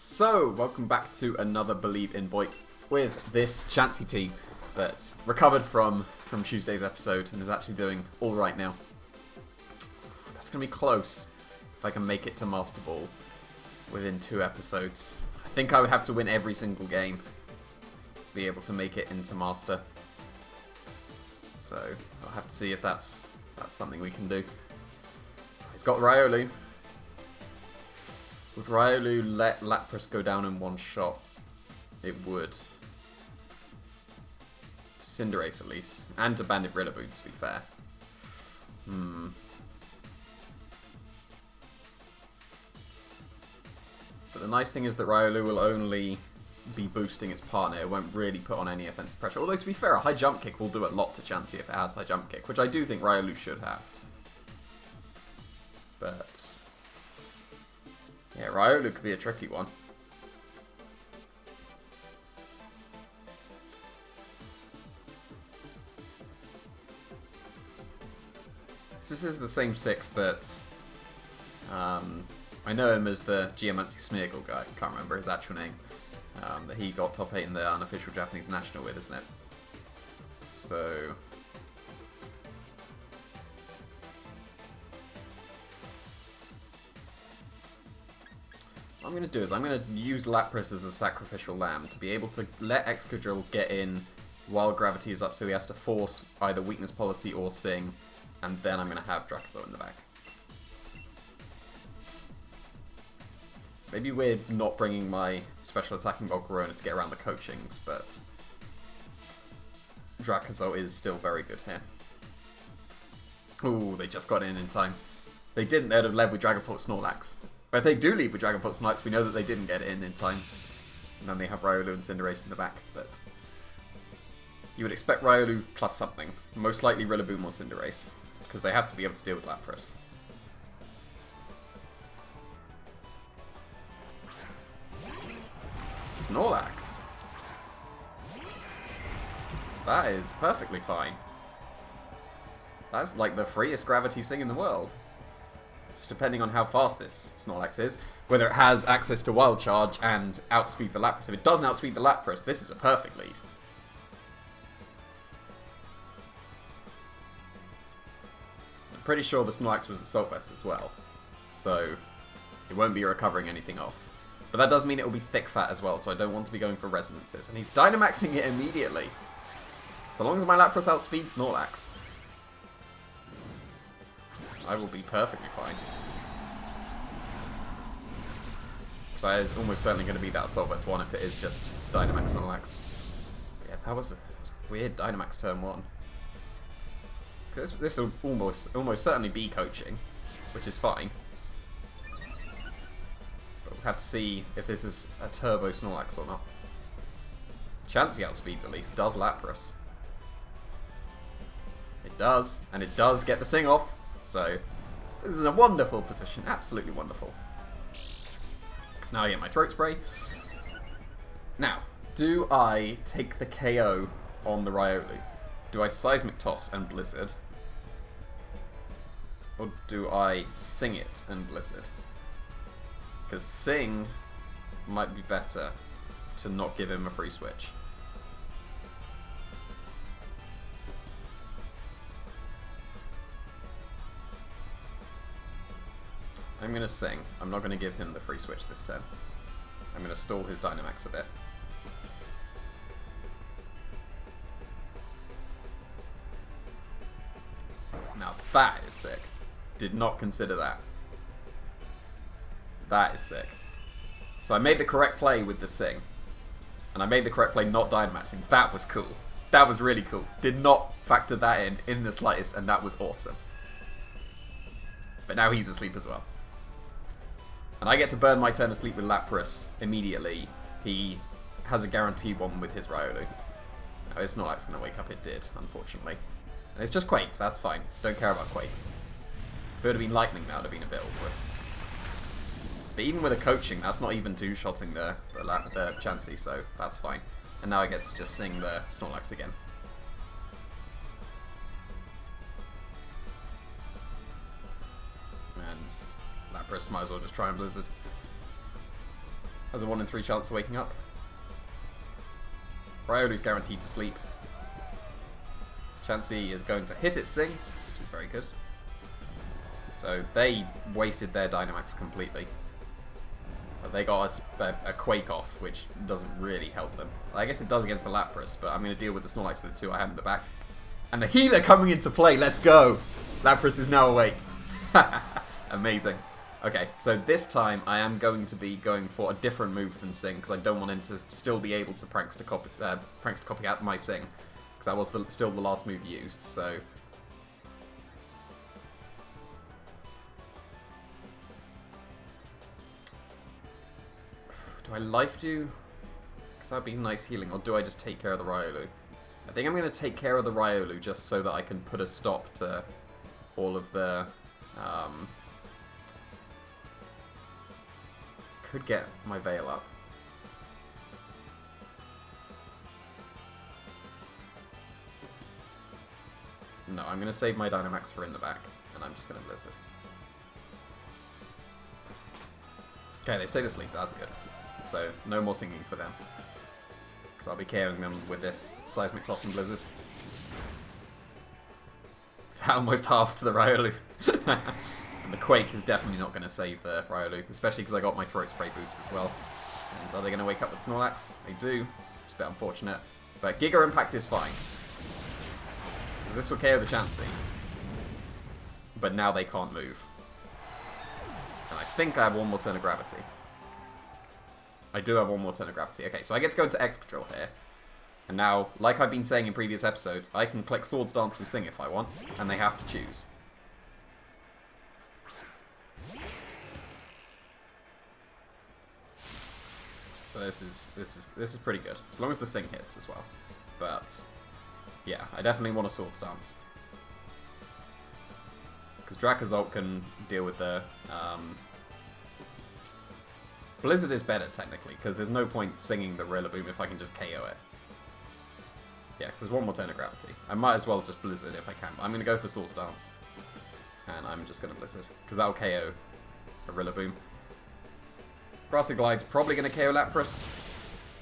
So, welcome back to another Believe in Boyt with this Chancy team that's recovered from Tuesday's episode and is actually doing alright now. That's going to be close if I can make it to Master Ball within 2 episodes. I think I would have to win every single game to be able to make it into Master. So, I'll have to see if that's something we can do. He's got Riolu. Would Riolu let Lapras go down in one shot? It would. To Cinderace at least. And to Bandit Rillaboom, to be fair. But the nice thing is that Riolu will only be boosting its partner. It won't really put on any offensive pressure. Although, to be fair, a high jump kick will do a lot to Chansey if it has high jump kick, which I do think Riolu should have. But yeah, Riolu could be a tricky one. This is the same 6 that I know him as the Geomancy Smeargle guy. Can't remember his actual name. That he got top 8 in the unofficial Japanese national with, isn't it? So what I'm going to do is I'm going to use Lapras as a sacrificial lamb to be able to let Excadrill get in while Gravity is up, so he has to force either Weakness Policy or Sing, and then I'm going to have Dracozolt in the back. Maybe we're not bringing my special attacking Volcarona to get around the coachings, but Dracozolt is still very good here. Ooh, they just got in time. They didn't, they'd have led with Dragapult Snorlax. But if they do leave with Dragapult Snorlax, we know that they didn't get it in time. And then they have Riolu and Cinderace in the back, but you would expect Riolu plus something. Most likely Rillaboom or Cinderace, because they have to be able to deal with Lapras. Snorlax. That is perfectly fine. That's like the freest Gravity Sing in the world. Just depending on how fast this Snorlax is. Whether it has access to Wild Charge and outspeeds the Lapras. If it doesn't outspeed the Lapras, this is a perfect lead. I'm pretty sure the Snorlax was Assault Vest as well. So it won't be recovering anything off. But that does mean it will be thick fat as well, so I don't want to be going for resonances. And he's Dynamaxing it immediately. So long as my Lapras outspeeds Snorlax, I will be perfectly fine. So that is almost certainly going to be that Assault Vest 1 if it is just Dynamax Snorlax. Yeah, that was a weird Dynamax turn 1. This will almost certainly be coaching, which is fine. But we'll have to see if this is a Turbo Snorlax or not. Chansey outspeeds at least, does Lapras. It does, and it does get the Sing off. So, this is a wonderful position. Absolutely wonderful. So now I get my Throat Spray. Now, do I take the KO on the Riolu? Do I Seismic Toss and Blizzard? Or do I Sing it and Blizzard? Because Sing might be better to not give him a free switch. I'm going to Sing. I'm not going to give him the free switch this turn. I'm going to stall his Dynamax a bit. Now that is sick. Did not consider that. That is sick. So I made the correct play with the Sing. And I made the correct play not Dynamaxing. That was cool. That was really cool. Did not factor that in the slightest, and that was awesome. But now he's asleep as well. And I get to burn my turn asleep with Lapras immediately. He has a guaranteed one with his Riolu. Now his Snorlax going to wake up. It did, unfortunately. And it's just Quake. That's fine. Don't care about Quake. If it would have been Lightning, that would have been a bit awkward. But even with a coaching, that's not even two-shotting the Chansey, so that's fine. And now I get to just sing the Snorlax again. And Lapras might as well just try and Blizzard. Has a 1 in 3 chance of waking up. Riolu's guaranteed to sleep. Chansey is going to hit its Sing, which is very good. So they wasted their Dynamax completely. But they got a Quake off, which doesn't really help them. I guess it does against the Lapras, but I'm going to deal with the Snorlax with the 2 I have in the back. And the Healer coming into play, let's go! Lapras is now awake. Amazing. Okay, so this time I am going to be going for a different move than Sing, because I don't want him to still be able to pranks to copy out my Sing, because that was still the last move used, so... Do I Life Dew? Because that would be nice healing, or do I just take care of the Riolu? I think I'm going to take care of the Riolu just so that I can put a stop to all of the... Could get my Veil up. No, I'm going to save my Dynamax for in the back, and I'm just going to Blizzard. Okay, they stayed asleep, that's good. So, no more singing for them. Because I'll be carrying them with this Seismic Toss and Blizzard. That almost halved the Riolu. And the Quake is definitely not going to save the Riolu, especially because I got my Throat Spray boost as well. And are they going to wake up with Snorlax? They do. It's a bit unfortunate. But Giga Impact is fine. Because this will KO the Chansey. But now they can't move. And I think I have one more turn of Gravity. I do have one more turn of Gravity. Okay, so I get to go into Excadrill here. And now, like I've been saying in previous episodes, I can click Swords Dance and Sing if I want. And they have to choose. So this is pretty good. As long as the Sing hits as well. But yeah, I definitely want a Swords Dance. Because Dracozolt can deal with the Blizzard is better technically, because there's no point singing the Rillaboom if I can just KO it. Yeah, because there's one more turn of Gravity. I might as well just Blizzard if I can. I'm going to go for Swords Dance. And I'm just going to Blizzard, because that'll KO a Rillaboom. Grassy Glide's probably going to KO Lapras,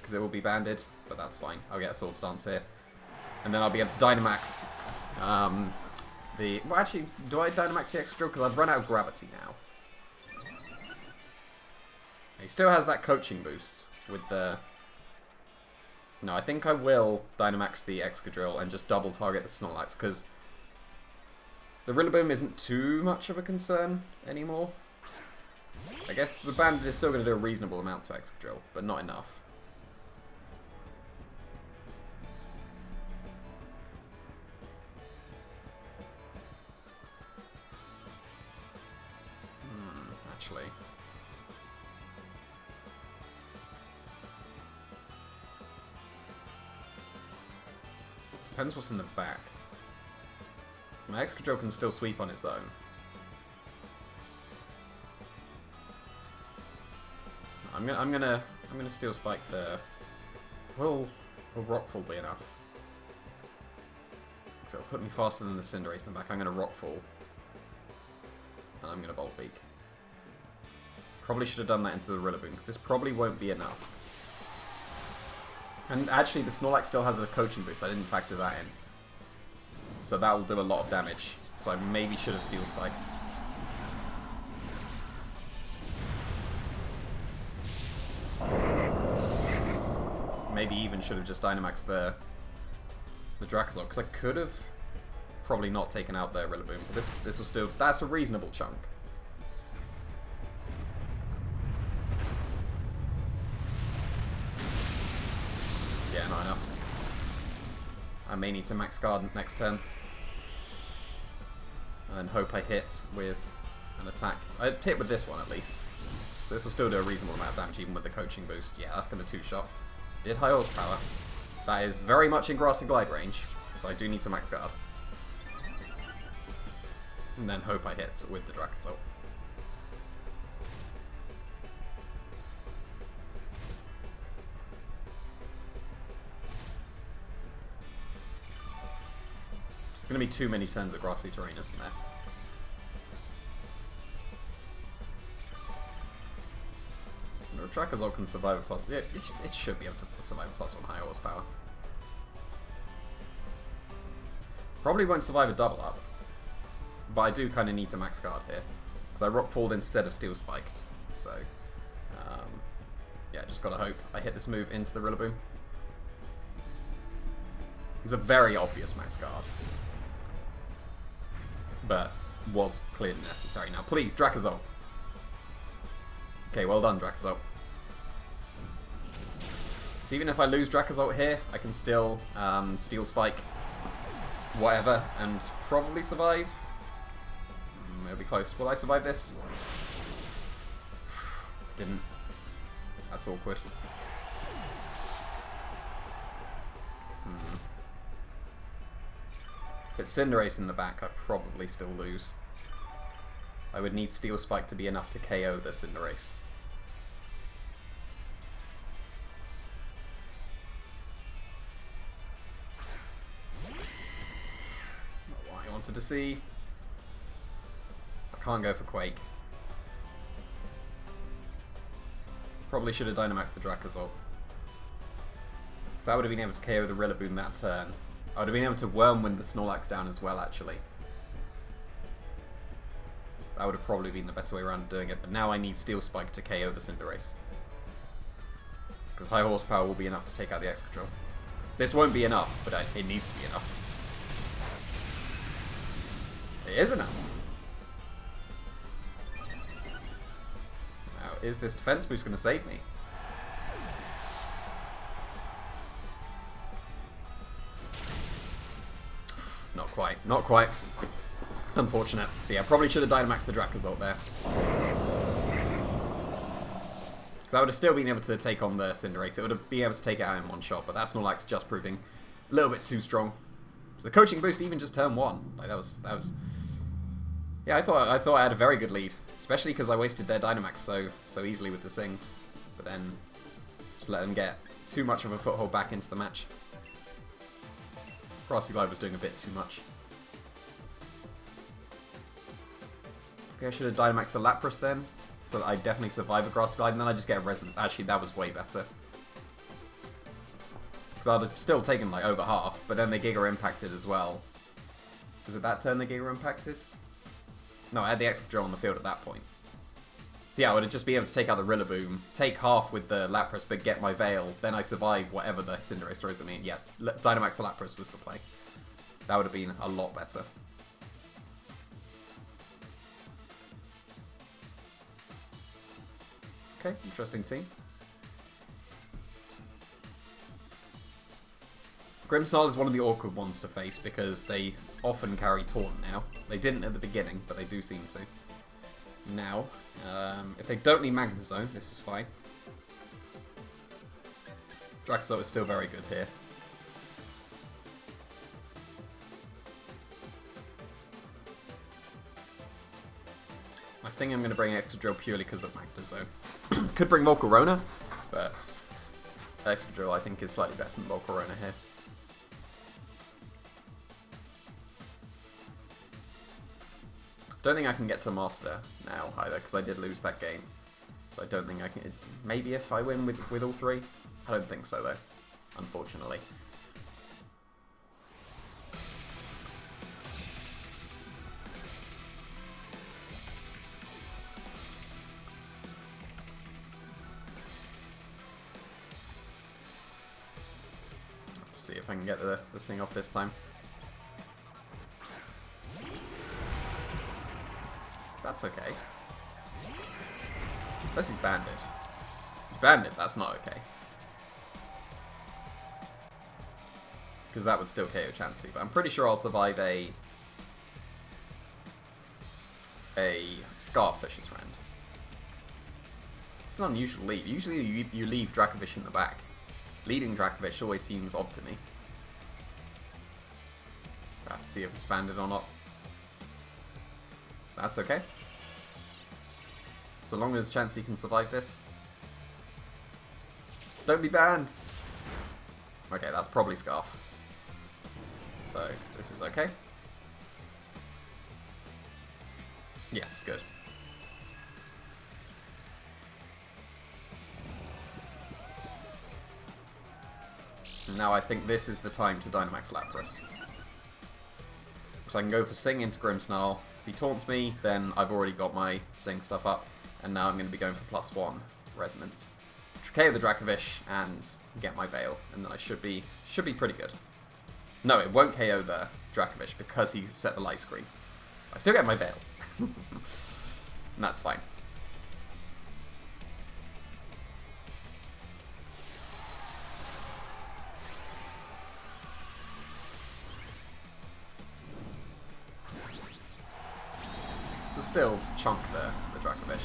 because it will be banded, but that's fine. I'll get a Swords Dance here. And then I'll be able to Dynamax well, actually, do I Dynamax the Excadrill? Because I've run out of Gravity now. He still has that coaching boost with the... No, I think I will Dynamax the Excadrill and just double target the Snorlax, because the Rillaboom isn't too much of a concern anymore. I guess the Bandit is still going to do a reasonable amount to Excadrill, but not enough. Actually... Depends what's in the back. So my Excadrill can still sweep on its own. I'm gonna Steel Spike there. Will Rockfall be enough? So it'll put me faster than the Cinderace in the back. I'm gonna Rockfall. And I'm gonna Bolt Beak. Probably should have done that into the Rillaboom, because this probably won't be enough. And actually, the Snorlax still has a coaching boost. I didn't factor that in. So that will do a lot of damage. So I maybe should have Steel Spiked. Maybe even should have just Dynamaxed the Dracozolt, because I could have probably not taken out the Rillaboom. But this was still... That's a reasonable chunk. Yeah, not enough. I may need to max guard next turn. And then hope I hit with an attack. I hit with this one at least. So this will still do a reasonable amount of damage even with the coaching boost. Yeah, that's going to two-shot. Did high horsepower. That is very much in Grassy Glide range. So I do need to max guard. And then hope I hit with the Dracozolt. There's going to be too many turns of grassy terrain, isn't there? I'm going to Drakazol can survive a plus... Yeah, it should be able to survive a +1 high horsepower. Probably won't survive a double up. But I do kind of need to max guard here. Because I rock falled instead of steel spiked. So, yeah, just gotta hope I hit this move into the Rillaboom. It's a very obvious max guard. But was clearly necessary. Now, please, Drakazol. Okay, well done, Drakazol. So even if I lose Drakazol here, I can still Steel Spike whatever and probably survive. It'll be close. Will I survive this? Didn't. That's awkward. If it's Cinderace in the back, I probably still lose. I would need Steel Spike to be enough to KO the Cinderace. Not what I wanted to see. I can't go for Quake. Probably should have Dynamaxed the Drakazol. Because that would have been able to KO the Rillaboom that turn. I would have been able to Wormwind the Snorlax down as well, actually. That would have probably been the better way around of doing it, but now I need Steel Spike to KO the Cinderace. Because high horsepower will be enough to take out the Excadrill. This won't be enough, but it needs to be enough. It is enough. Now, is this defense boost going to save me? Not quite. Not quite. Unfortunate. So yeah, probably should have Dynamaxed the Drakazol there. Because I would have still been able to take on the Cinderace. It would have been able to take it out in one shot, but that Snorlax just proving a little bit too strong. So the coaching boost even just turn 1. Like that was. Yeah, I thought I had a very good lead, especially because I wasted their Dynamax so easily with the Sings. But then just let them get too much of a foothold back into the match. Grassy Glide was doing a bit too much. Okay, I should have Dynamaxed the Lapras then, so that I definitely survive a Grassy Glide, and then I just get a Resonance. Actually, that was way better. Because I'd have still taken like over half, but then they Giga Impacted as well. Was it that turn they Giga Impacted? No, I had the Excadrill on the field at that point. So yeah, I would have just been able to take out the Rillaboom, take half with the Lapras, but get my Veil, then I survive whatever the Cinderace throws at me. Yeah, Dynamax the Lapras was the play. That would have been a lot better. Okay, interesting team. Grimmsnarl is one of the awkward ones to face because they often carry Taunt now. They didn't at the beginning, but they do seem to. Now, if they don't need Magnezone, this is fine. Drakazol is still very good here. I think I'm going to bring Excadrill purely because of Magnezone. Could bring Volcarona, but Excadrill I think is slightly better than Volcarona here. Don't think I can get to Master now either, because I did lose that game. So I don't think I can... Maybe if I win with all three? I don't think so though, unfortunately. Let's see if I can get the thing off this time. That's okay. Unless he's banded. He's banded, that's not okay. Because that would still KO Chansey, but I'm pretty sure I'll survive a Scarfish's friend. It's an unusual lead. Usually you leave Dracovish in the back. Leading Dracovish always seems odd to me. I have to see if it's banded or not. That's okay. So long as Chansey can survive this. Don't be banned! Okay, that's probably Scarf. So, this is okay. Yes, good. And now I think this is the time to Dynamax Lapras. So I can go for Sing into Grimmsnarl. If he taunts me, then I've already got my Sing stuff up. And now I'm going to be going for +1 Resonance. KO the Dracovish and get my Veil. And then I should be pretty good. No, it won't KO the Dracovish because he set the light screen. I still get my Veil. And that's fine. So still chunk the Dracovish.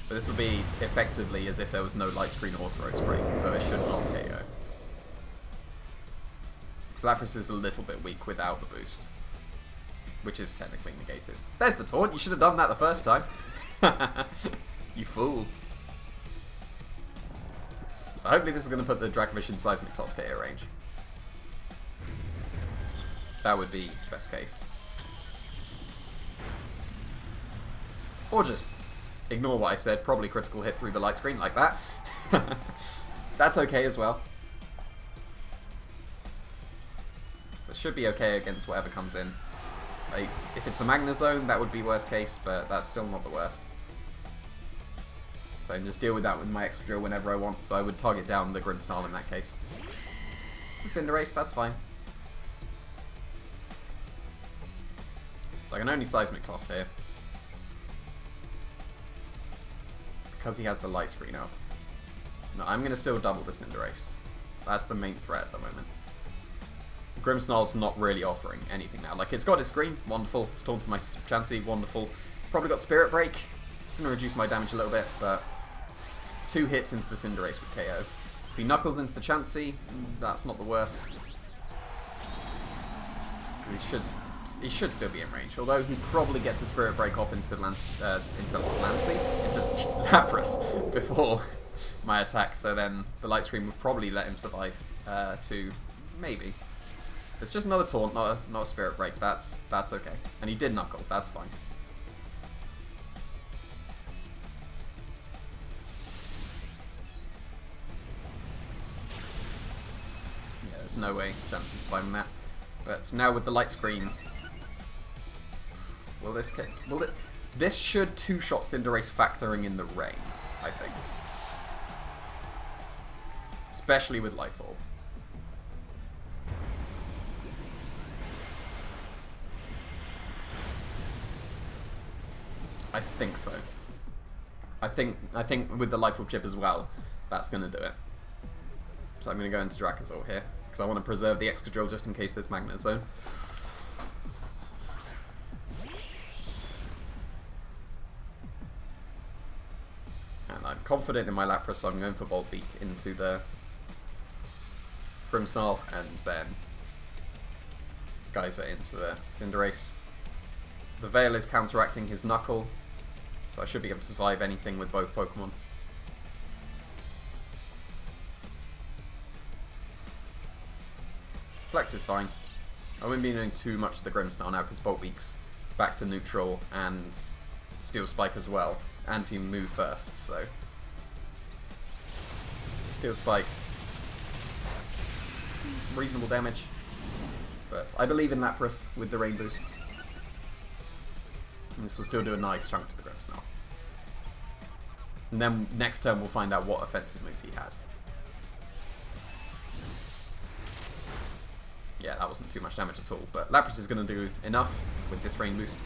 But this will be effectively as if there was no light screen or throat spray, so it should not KO. So Lapras is a little bit weak without the boost, which is technically negated. There's the taunt, you should have done that the first time. You fool. So hopefully this is going to put the Dracovish in Seismic Toss KO range. That would be best case. Or just ignore what I said, probably critical hit through the light screen like that. That's okay as well. So it should be okay against whatever comes in. Like, if it's the Magnezone, that would be worst case, but that's still not the worst. So I can just deal with that with my Excadrill whenever I want, so I would target down the Grimmsnarl in that case. It's a Cinderace, that's fine. So I can only Seismic Toss here. Because he has the light screen up. No, I'm going to still double the Cinderace. That's the main threat at the moment. Grimmsnarl's not really offering anything now. Like, it's got his screen, wonderful. It's taunted my Chansey, wonderful. Probably got Spirit Break. It's going to reduce my damage a little bit, but 2 hits into the Cinderace with KO. If he Knuckles into the Chansey, that's not the worst. He should still be in range, although he probably gets a Spirit Break off into Lapras before my attack, so then the Light Screen would probably let him survive to maybe. It's just another taunt, not a Spirit Break. That's okay. And he did Knuckle. That's fine. Yeah, there's no way Chance is surviving that. But now with the Light Screen, will this kick? This should two-shot Cinderace factoring in the rain, I think. Especially with Lightfall. I think so. I think with the Lightfall chip as well, that's going to do it. So I'm going to go into Dracozolt here, because I want to preserve the Excadrill just in case there's Magnezone. And I'm confident in my Lapras, so I'm going for Bolt Beak into the Grimmsnarl, and then Geyser into the Cinderace. The Veil is counteracting his Knuckle, so I should be able to survive anything with both Pokemon. Flex is fine. I wouldn't be doing too much to the Grimmsnarl now because Bolt Beak's back to neutral and Steel Spike as well. Anti-move first, so Steel Spike, reasonable damage. But I believe in Lapras with the Rain Boost. And this will still do a nice chunk to the Grimmsnarl. And then next turn we'll find out what offensive move he has. Yeah, that wasn't too much damage at all, but Lapras is going to do enough with this Rain Boost.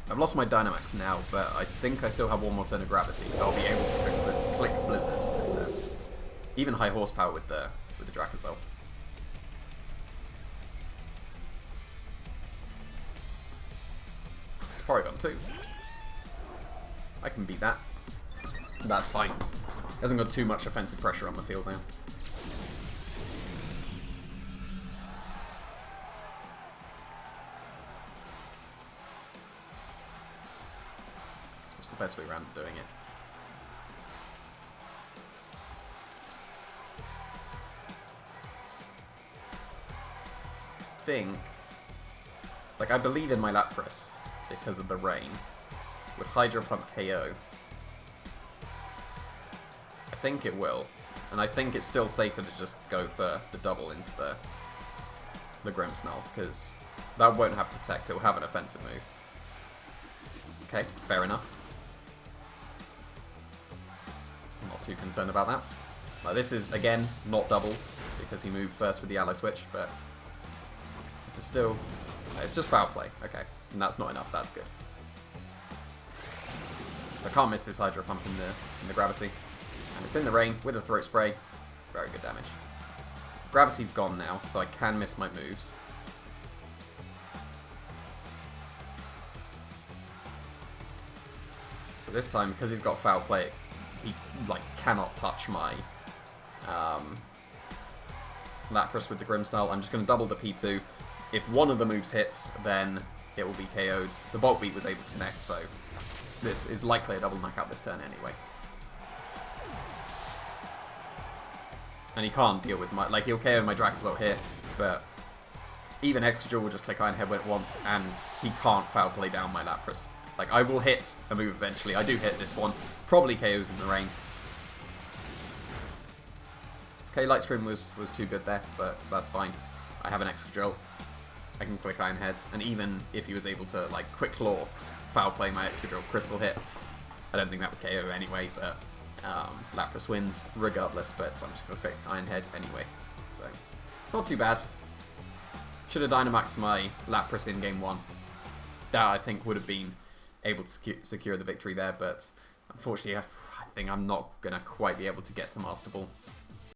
I've lost my Dynamax now, but I think I still have one more turn of Gravity, so I'll be able to click Blizzard this turn. Even high horsepower with the Dracozolt. It's Porygon too. I can beat that. That's fine. Hasn't got too much offensive pressure on the field now. What's the best way around doing it? I believe in my Lapras because of the rain. With Hydro Pump KO, think it will. And I think it's still safer to just go for the double into the Grimmsnarl, because that won't have Protect, it will have an offensive move. Okay, fair enough. I'm not too concerned about that. This is, again, not doubled, because he moved first with the ally switch, but this is still... it's just foul play. Okay, and that's not enough, that's good. So I can't miss this Hydro Pump in the Gravity. And it's in the rain with a Throat Spray. Very good damage. Gravity's gone now, so I can miss my moves. So this time, because he's got foul play, he like cannot touch my Lapras with the Grimmsnarl. I'm just going to double the P2. If one of the moves hits, then it will be KO'd. The Bolt Beat was able to connect, so this is likely a double knockout this turn anyway. And he can't deal with my... like, he'll KO my Dracozolt here, but even Excadrill will just click Iron Head when it wants, and he can't foul play down my Lapras. Like, I will hit a move eventually. I do hit this one. Probably KOs in the rain. Okay, Light Scream was too good there, but that's fine. I have an Excadrill. I can click Iron Heads, and even if he was able to, like, Quick Claw, foul play my Excadrill, critical hit, I don't think that would KO anyway, but Lapras wins regardless, but I'm just going to click Iron Head anyway. So, not too bad. Should have Dynamaxed my Lapras in game 1. That, I think, would have been able to secure the victory there, but unfortunately, I think I'm not going to quite be able to get to Master Ball.